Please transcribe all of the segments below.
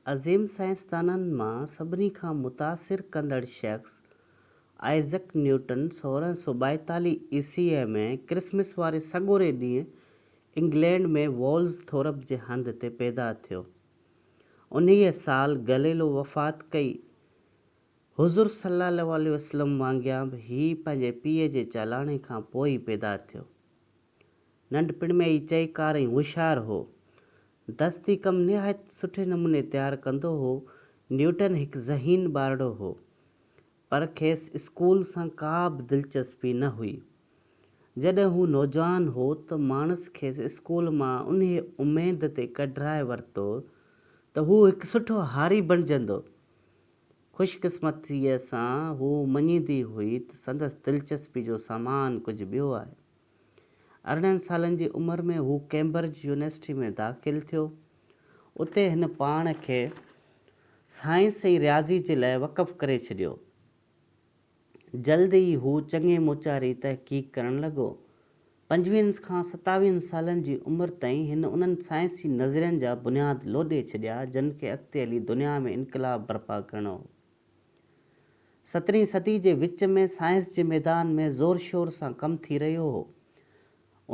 अज़ीम साइंसदाननि मां सभिनी खां मुतासिर कंदड़ शख़्स आइज़ैक न्यूटन 1642 ईस्वीअ में क्रिसमस वारे सॻोरे ॾींहुं इंग्लैंड में वोल्सथोरप जे हंध ते पैदा थियो। उन्हीअ साल गैलीलियो वफ़ात कई। हुज़ूर सल्लल्लाहु अलैहि वसल्लम वांगुरु बि हीउ पंहिंजे पीउ जे चालाणे खां पोइ पैदा थियो। नंढपिण में ई चईकार ऐं होशियारु हो। दस्ती कम निहायत सुठे नमूने तयारु कंदो हो। न्यूटन हिकु ज़हीन ॿारड़ो हो, पर खेसि स्कूल सां का बि दिलचस्पी न हुई। जॾहिं हू नौजवान हो त माण्हुस खेसि स्कूल मां उन उमेद ते कढाए वरितो त हू हिकु सुठो हारी बणिजंदो। ख़ुशकिस्मतीअ सां हू मञींदी हुई त संदसि दिलचस्पी जो सामान कुझु ॿियो आहे। 18 सालनि जी उमिरि में हू कैम्ब्रिज यूनिवर्सिटी में दाख़िल थियो। उते हिन पाण खे साइंस ऐं रियाज़ी जे लाइ वक़फ़ करे छॾियो। जल्द ई हू चङे मोचारी तहक़ीक़ करणु लॻो। 25 खां 27 सालनि जी उमिरि ताईं हिन उन्हनि साइंसी नज़रियनि जा बुनियाद लोॾे छॾिया जिन खे अॻिते हली दुनिया में इनक़लाब बर्पा करणो हो। 17वीं सदी जे विच में साइंस जे मैदान में ज़ोर शोर सां कमु थी रहियो हो।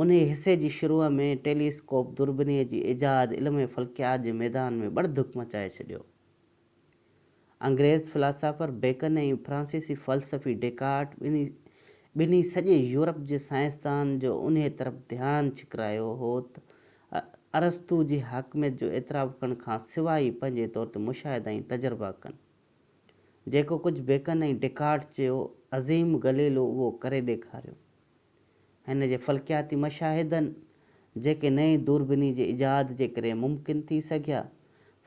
उन हिसे जी शुरूअ में टेलीस्कोप दूरबीनीअ जी इजाद इल्म फ़ल्कियात जे मैदान में बड़धुक मचाए छॾियो। अंग्रेज़ फ़िलासफ़र बेकन ऐं फ्रांसीसी फ़लसफ़ी डेकार्ट ॿिन्ही सॼे यूरोप जे साइंसदान जो उन तरफ़ ध्यानु छिकरायो हो त अरस्तू जी हाकमियत जो एतिराफ़ करण खां सवाइ पंहिंजे तौर ते मुशाहिदा ऐं तजुर्बा कनि। जेको कुझु बेकन ऐं डेकार्ट चयो, अज़ीम गैलीलियो उहो करे ॾेखारियो। हिन जे फ़ल्कियाती मशाहिदनि जेके नई दूरबीनी जे इजाद जे करे मुमकिन थी सघिया,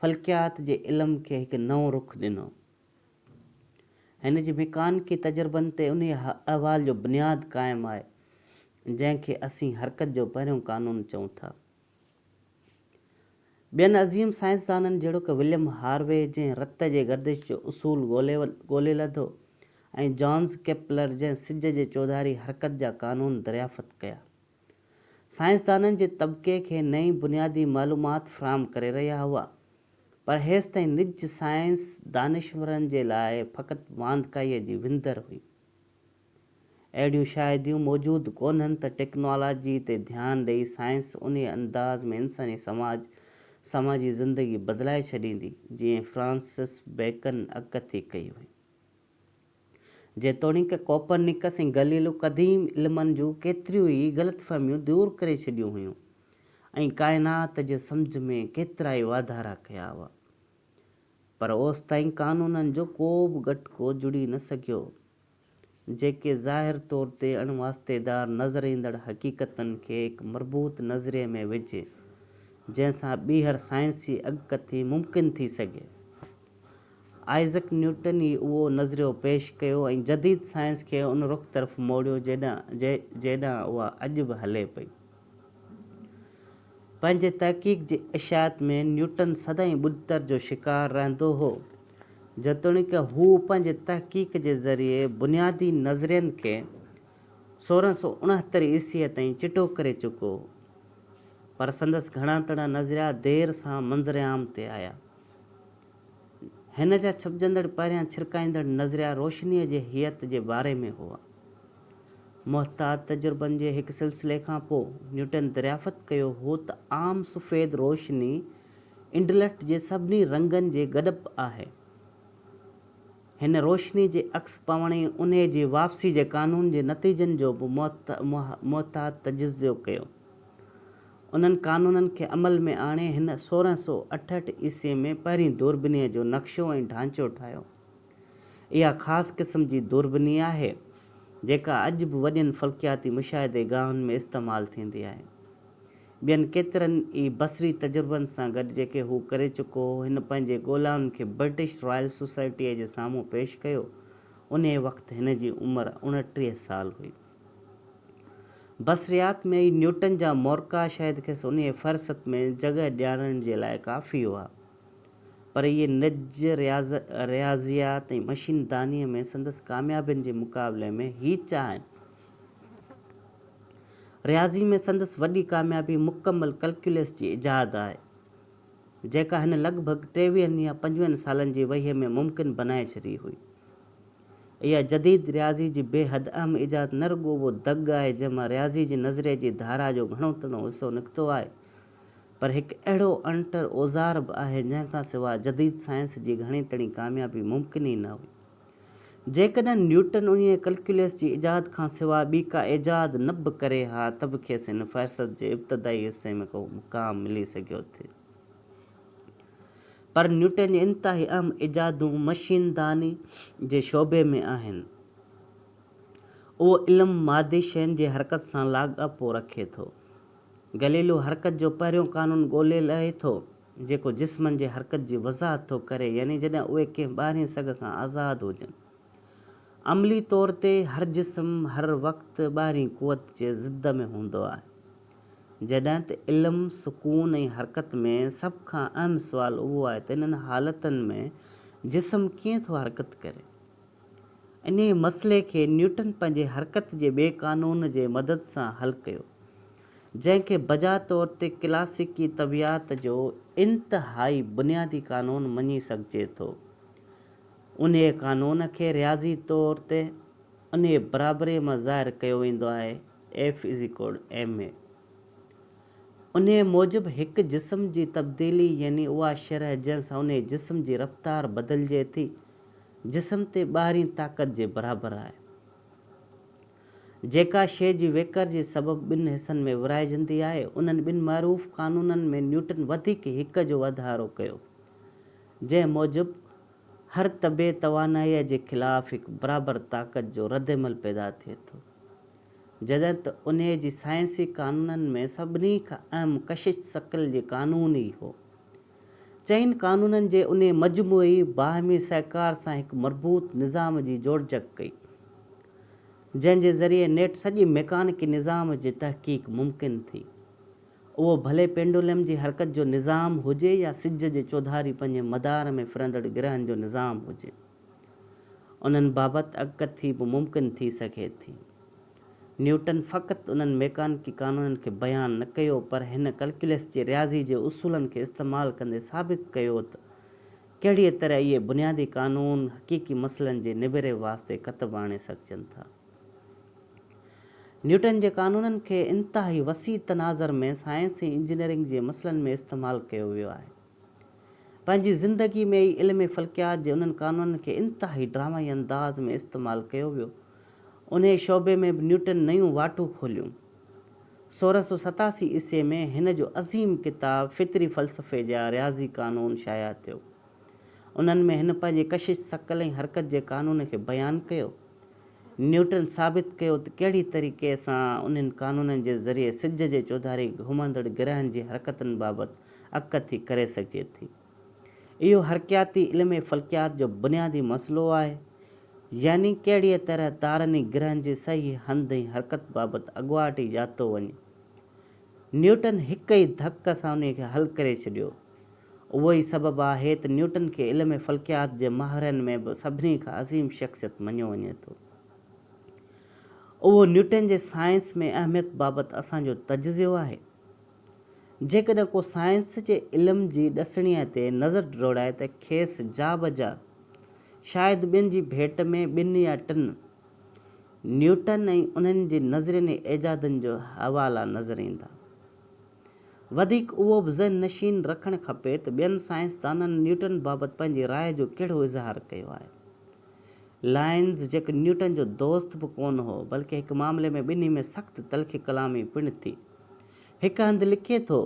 फ़ल्कियात जे इल्म खे हिकु नओं रुख़ ॾिनो। हिन जे मैकानिकी तजुर्बनि ते उन अहवाल जो बुनियाद क़ाइमु आहे जंहिंखे असीं हरकत जो पहिरियों क़ानून चऊं था। ॿियनि अज़ीम साइंसदाननि जहिड़ो विलियम हार्वे जंहिं रत जे गर्दिश जो उसूल ॻोल्हे लधो ऐं जॉन्स केपलर जंहिं सिज जे चौधारी हरकत जा क़ानून दरियाफ़त कया, साइंसदाननि जे तबिके खे नई बुनियादी मालूमात फ़राहम करे रहिया हुआ। पर हेसि ताईं निज साइंस दानिशवरनि जे लाइ फ़क़ति वांदकाईअ जी विंदर हुई। अहिड़ियूं शाहिदियूं मौजूदु कोन्हनि त टेक्नोलॉजी ते ध्यानु ॾेई साइंस उन अंदाज़ में इंसानी समाजी ज़िंदगी बदिलाए छॾींदी जीअं फ्रांसिस बेकन अॻकथी कई हुई। जेतोणीकि कोपरनिकस ऐं गैलीलियो क़दीम इल्मनि जूं केतिरियूं ई ग़लतफ़हमियूं दूर करे छॾियूं हुयूं ऐं काइनात जे सम्झ में केतिरा ई वाधारा कया हुआ, पर ओसिताईं क़ानूननि जो को बि गटको जुड़ी न सघियो जेके ज़ाहिर तौर ते अणवास्तेदार नज़र ईंदड़ हक़ीक़तनि खे हिकु मरबूत नज़रिए में विझे जंहिंसां ॿीहर साइंसी अॻकथी मुमकिन थी सघे। आइज़ैक न्यूटन ई उहो नज़रियो पेश कयो ऐं जदीद साइंस खे उन रुख़ तरफ़ मोड़ियो जेॾांहुं उहा अॼु बि हले पई। पंहिंजे तहक़ीक़ जी इशाअत में न्यूटन सदाईं ॿुॾतर जो शिकार रहंदो हो। जेतोणीकि हू पंहिंजे तहक़ीक़ जे ज़रिए बुनियादी नज़रियनि खे 1669 ईस्वीअ ताईं चिटो करे चुको हो, पर संदसि घणा तड़ा नज़रिया देर सां मंज़र आम ते आया। हिन जा छपजंदड़ पहिरियां छिरकाईंदड़ नज़रिया रोशनीअ जे हियत जे बारे में हुआ। मुहतात तजुर्बनि जे हिकु सिलसिले खां पोइ न्यूटन दरियाफ़त कयो हो त आम सफ़ेद रोशनी इंडलट जे सभिनी रंगनि जे गॾप आहे। हिन रोशनी जे अक्स पवण ऐं उन जी वापसी जे क़ानून जे नतीजनि जो बि मुहतात तजिज़ियो कयो। उन्हनि क़ानूननि खे अमल में आणे हिन 1668 ईस्वीअ में पहिरीं दूरबीनीअ जो नक्शो ऐं ढांचो ठाहियो। इहा ख़ासि क़िस्म जी दूरबीनी आहे जेका अॼु बि वॾनि फ़ल्कियाती मुशाहिदे गाहुनि में इस्तेमालु थींदी आहे। ॿियनि केतिरनि ई बसरी तजुर्बनि सां गॾु जेके हू करे चुको हो, हिन पंहिंजे ॻोल्हाउनि खे ब्रिटिश रॉयल सोसाइटीअ जे साम्हूं पेश कयो। उन वक़्तु हिन जी उमिरि 29 साल हुई। बसरियात में ई न्यूटन जा मोरका शायदि खेसि उन फ़हरिस्त में जॻह ॾियारण जे लाइ काफ़ी हुआ, पर इहे निज रियाज़ियात ऐं मशीनदानीअ में संदसि कामयाबियुनि जे मुक़ाबले में हीच आहिनि। रियाज़ी में संदसि वॾी कामयाबी मुकमल कैलकुलस जी इजाद आहे। जेका हिन लॻभॻि 23 या 25 सालनि जी वहीअ में मुमकिन बनाए छॾी हुई। इहा जदीद रियाज़ी जी बेहद अहम इजाद न रुॻो उहो दग आहे जंहिंमां रियाज़ी जी नज़रिए जी धारा जो घणो तणो हिसो निकितो आहे, पर हिकु अहिड़ो अणटर औज़ार बि आहे जंहिंखां सवाइ जदीद साइंस जी घणी तणी कामयाबी मुमकिन ई न हुई। जेकॾहिं न्यूटन उन कैलकुलस जी इजाद खां सवाइ ॿी का इजाद न बि करे हा त बि खेसि हिन फ़हरिस्त जे इब्तिदाई हिसे में को मुक़ाम मिली सघियो थे। पर न्यूटन जी इंतिहाई अहम इजादूं मशीनदानी जे शोबे में आहिनि। उहो इल्मु मादी शयुनि जी हरकत सां लाॻापो रखे थो। गैलीलियो हरकत जो पहिरियों कानून ॻोल्हे लहे थो जेको जिस्मनि जे हरकत जी वज़ाहत थो करे, यानी जॾहिं उहे कंहिं ॿाहिरीं सघ खां आज़ादु हुजनि। अमली तौर ते हर जिस्म हर वक़्तु ॿाहिरीं क़ुवत जे ज़िद में हूंदो आहे, जॾहिं त इल्मु सुकून ऐं हरकत में सभ खां अहम सुवाल उहो आहे त इन्हनि हालतुनि में जिस्म कीअं थो हरकत करे। इन मसइले खे न्यूटन पंहिंजे हरकत जे ॿिए कानून जे मदद सां हल कयो, जंहिंखे बजा तौर ते क्लासिकी तबियात जो इंतिहाई बुनियादी कानून मञी सघिजे थो। उन कानून खे रियाज़ी तौर ते उन बराबरीअ मां ज़ाहिर कयो वेंदो आहे, F=ma। उन मूजिबि हिकु जिस्म जी तब्दीली यानी उहा शरह जंहिंसां उन जिस्म जी रफ़्तार बदिलिजे थी, जिस्म ते ॿाहिरीं ताक़त जे बराबरि आहे। जेका शइ जी वेकर जे सबबि ॿिनि हिसनि में विराइजंदी आहे, उन्हनि ॿिनि मअरूफ़ कानूननि में न्यूटन वधीक हिक जो वाधारो कयो, जंहिं मूजिबि हर तबे तवानाईअ जे ख़िलाफ़ हिकु बराबरि ताक़त जो रद्दमल पैदा थिए थो, जॾहिं त उन जी साइंसी कानूननि में सभिनी खां अहम कशिश शकल जे कानून ई हो। चइनि कानूननि जे उन मजमूई बाहिमी सहकार सां हिकु मरबूत निज़ाम जी जोड़जक कई, जंहिंजे ज़रिए नेठ सॼी मैकानिकी निज़ाम जी तहक़ीक़ मुमकिन थी। उहो भले पेंडुलम जी हरकत जो निज़ाम हुजे या सिज जे चौधारी पंहिंजे मदार में फिरंदड़ ग्रहनि जो निज़ाम हुजे, उन्हनि बाबति अॻकथी बि मुमकिन थी सघे थी। न्यूटन फ़क़ति उन्हनि मैकानिकी कानूननि खे बयानु न कयो, पर हिन कैलकुलस जे रियाज़ी जे उसूलनि खे इस्तेमालु कंदे साबित कयो त कहिड़ीअ तरह इहे बुनियादी कानून हक़ीक़ी मसइलनि जे निबेरे वास्ते कतबि आणे सघजनि था। न्यूटन जे कानूननि खे इंतिहाई वसी तनाज़र में साइंस ऐं इंजीनियरिंग जे मसइलनि में इस्तेमालु कयो वियो आहे। पंहिंजी ज़िंदगी में ई इल्म फ़ल्कियात जे उन्हनि कानूननि खे इंतिहाई ड्रामाई अंदाज़ में इस्तेमालु कयो वियो। उन शोबे में बि न्यूटन नयूं वाटूं खोलियूं। 1687 ईस्वी में हिन जो अज़ीम किताब फितरी फ़लसफ़े जा रियाज़ी कानून शाया थियो। उन्हनि में हिन पंहिंजे कशिश शकल ऐं हरकत जे कानून खे बयानु कयो। न्यूटन साबित कयो त कहिड़ी तरीक़े सां उन्हनि कानूननि जे ज़रिए सिज जे चौधारी घुमंदड़ ग्रहनि जी हरकतुनि बाबति अॻकथी करे सघिजे थी। इहो हरकियाती इल्म फ़ल्कियात जो बुनियादी मसइलो आहे, यानी कहिड़ीअ तरह तारनि ग्रहनि जी सही हंधि ऐं हरकत बाबति अॻुवाट ई ॼातो वञे। न्यूटन हिक ई धक सां उन खे हल करे छॾियो। उहो ई सबबु आहे त न्यूटन खे इल्म फ़ल्कियात जे माहिरनि में बि सभिनी खां अज़ीम शख़्सियत मञियो वञे थो। उहो न्यूटन जे साइंस में अहमियत बाबति असांजो तजिज़ियो आहे। जेकॾहिं को साइंस जे इल्म जी ॾसणीअ ते नज़र दौड़ाए त खेसि जा बजा शायदि ॿियनि जी भेट में 2 या 3 न्यूटन ऐं उन्हनि जी नज़रियनि ऐं इजादनि जो हवाला नज़र ईंदा। वधीक उहो बि ज़हन नशीन रखणु खपे त ॿियनि साइंसदाननि न्यूटन बाबति पंहिंजी राय जो कहिड़ो इज़हार कयो आहे। लायंस जेको न्यूटन जो दोस्त बि कोन हो, बल्कि हिकु मामले में ॿिन्ही में सख़्तु तल्ख़ी कलामी पिणु थी। हिकु हंधि लिखे थो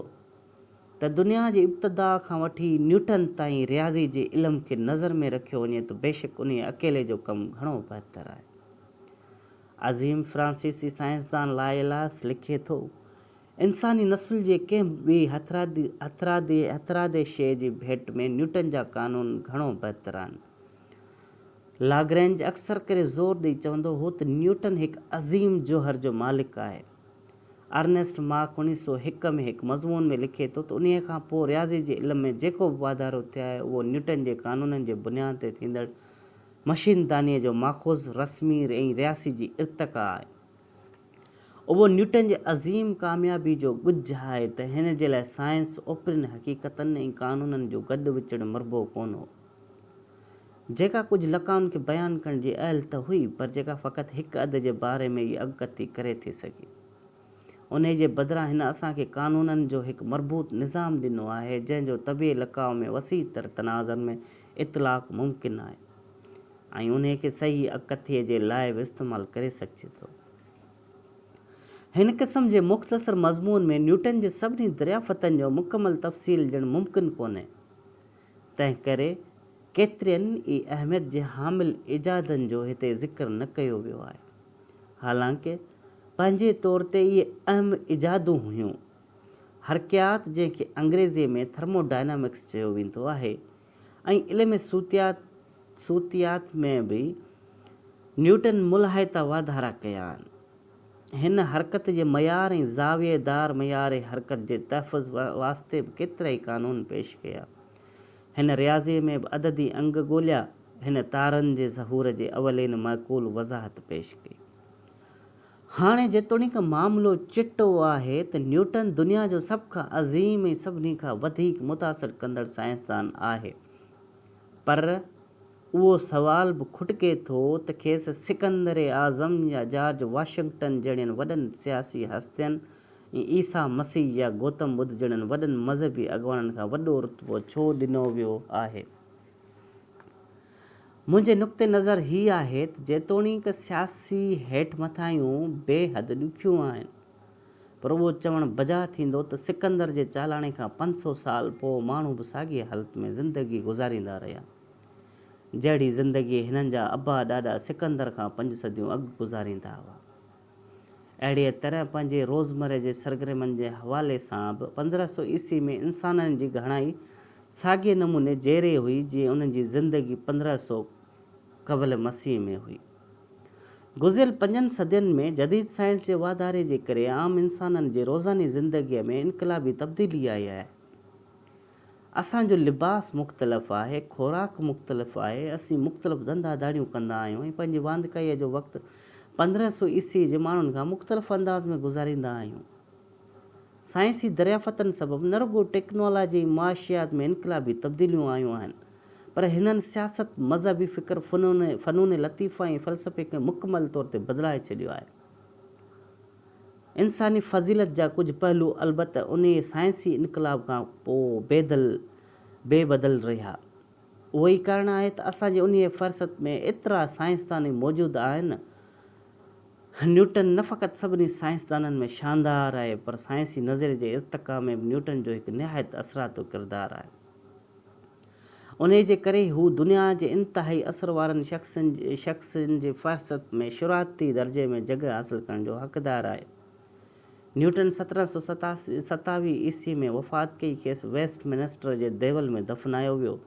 त दुनिया जी इब्तिदा खां वठी न्यूटन ताईं रियाज़ी जे इल्म खे नज़र में रखियो वञे त बेशक उन अकेले जो कमु घणो बहितर आहे। अज़ीम फ्रांसीसी साइंसदान लायलास लिखे थो, इंसानी नस्ल जे कंहिं बि हथरादे शइ जी भेट में न्यूटन जा कानून घणो बहितर आहिनि। लाग्रेंज अक्सर करे ज़ोर ॾेई चवंदो हो त न्यूटन हिकु अज़ीम जोहर जो मालिक आहे। अर्नेस्ट मार्क 1901 में हिकु मज़मून में लिखे थो त उन खां पोइ रियाज़ी जे इल्म में जेको बि वाधारो थियो आहे उहो न्यूटन जे कानूननि जे बुनियाद ते थींदड़ मशीनदानीअ जो माख़ूज़ रस्मी ऐं रियासी जी इर्तिक़ा आहे। उहो न्यूटन जे अज़ीम कामयाबी जो गुज आहे त हिन जे लाइ साइंस ओपरनि हक़ीक़तनि ऐं क़ानूननि जो गॾु विचड़ मरबो कोन हो, जेका कुझु लकाउनि खे बयानु करण जी अहल त हुई, पर जेका फ़क़ति हिकु अधु जे बारे में ई अॻकथी करे थी सघे। उन जे बदिरां हिन असांखे क़ानूननि जो हिकु मरबूत निज़ाम ॾिनो आहे जंहिंजो तबे लकाउ में वसी तर तनाज़नि में इतलाक़ मुमकिन आहे ऐं उन खे सही अॻकथीअ जे लाइ बि इस्तेमालु करे सघिजे थो। हिन क़िस्म जे मुख़्तसर मज़मून में न्यूटन जे सभिनी दरियाफ़तनि जो मुकमल तफ़सील ॼण मुमकिन कोन्हे। तंहिं करे केतिरनि ई अहमियत जे हामिल इजादनि जो हिते ज़िक्र न कयो वियो आहे। हालांकि पंहिंजे तौर ते इहे अहम इजादूं हुयूं। हरकियात, जंहिंखे अंग्रेज़ीअ में थर्मोडायनामिक्स चयो वेंदो आहे, ऐं इल्म सूतियात में बि न्यूटन मुलाहिता वाधारा कया आहिनि। हिन हरकत जे मयार ऐं ज़ावियेदार मयार हरकत जे तहफ़ुज़ वास्ते बि केतिरा ई क़ानून पेश कया। हिन रियाज़ीअ में बि अददी अंग ॻोल्हिया। हिन तारनि जे ज़हूर जे अवलेन माक़ूल वज़ाहत पेश कई। हाणे जेतोणीकि मामिलो चिटो आहे त न्यूटन दुनिया जो सभ खां अज़ीम ऐं सभिनी खां वधीक मुतासिर कंदड़ साइंसदान आहे, पर उहो सवाल बि खुटके थो त खेसि सिकंदर आज़म या जॉर्ज वाशिंगटन जहिड़नि वॾनि सियासी हस्तियनि ऐं ईसा मसीह या गौतम बुद्ध जहिड़नि वॾनि मज़हबी अॻवाननि खां वॾो रुतबो छो ॾिनो वियो आहे। मुंहिंजे नुक़्ते नज़र हीअ आहे त जेतोणीकि सियासी हेठि मथायूं बेहद ॾुखियूं आहिनि, पर उहो चवणु बजा थींदो त सिकंदर जे चालाणे खां 500 साल पोइ माण्हू बि साॻिए हालत में ज़िंदगी गुज़ारींदा रहिया, जहिड़ी ज़िंदगी हिननि जा अबा ॾाॾा सिकंदर खां 5 सदियूं अॻु गुज़ारींदा हुआ। अहिड़ीअ तरह पंहिंजे रोज़मरे जे सरगर्मियुनि जे हवाले सां बि 1500 ईस्वी में इंसाननि जी घणाई साॻिए नमूने जहिड़े हुई जीअं उन्हनि जी ज़िंदगी 1500 क़बल मसीह में हुई। गुज़िरियल 5 सदियुनि में जदीद साइंस जे वाधारे जे करे आम इंसाननि जे रोज़ानी ज़िंदगीअ में इनक़लाबी तब्दीली आई आहे। असांजो लिबास मुख़्तलिफ़ आहे, खुराक मुख़्तलिफ़ आहे, असीं मुख़्तलिफ़ धंधा धाड़ियूं कंदा आहियूं ऐं पंहिंजी वांदकाईअ जो वक़्तु 1500 ईस्वी जे माण्हुनि खां मुख़्तलिफ़ अंदाज़ में गुज़ारींदा आहियूं। साइंसी दरियाफ़तनि सबबि न रुॻो टेक्नोलॉजी मुआशियात में इनक़लाबी तब्दीलियूं आयूं आहिनि, पर हिननि सियासत, मज़हबी फ़िक्र, फ़नून लतीफ़ा ऐं फ़लसफ़े खे मुकमल तौर ते बदिलाए छॾियो आहे। इंसानी फ़ज़ीलत जा कुझु पहलू अलबत्त उन साइंसी इनक़लाब खां पोइ बेबदल रहिया। उहो ई कारण आहे त असांजे उन फ़हरिस्त में एतिरा साइंसदान मौजूदु आहिनि। न्यूटन न फ़क़ति सभिनी साइंसदाननि में शानदार आहे, पर साइंसी नज़रिये जे इर्तिक़ा में बि न्यूटन जो हिकु निहायत असरातो किरदारु आहे। उन जे करे हू दुनिया जे इंतिहाई असर वारनि शख़्सनि जे फ़हरिस्त में शुरूआती दर्जे में जॻह हासिलु करण जो हक़दारु आहे। न्यूटन 1727 ईस्वी में वफ़ात कई। खेसि वेस्टमिनिस्टर जे देवल में दफ़नायो वियो।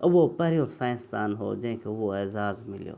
उहो पहिरियों साइंसदान हो जंहिंखे उहो एज़ाज़ु मिलियो।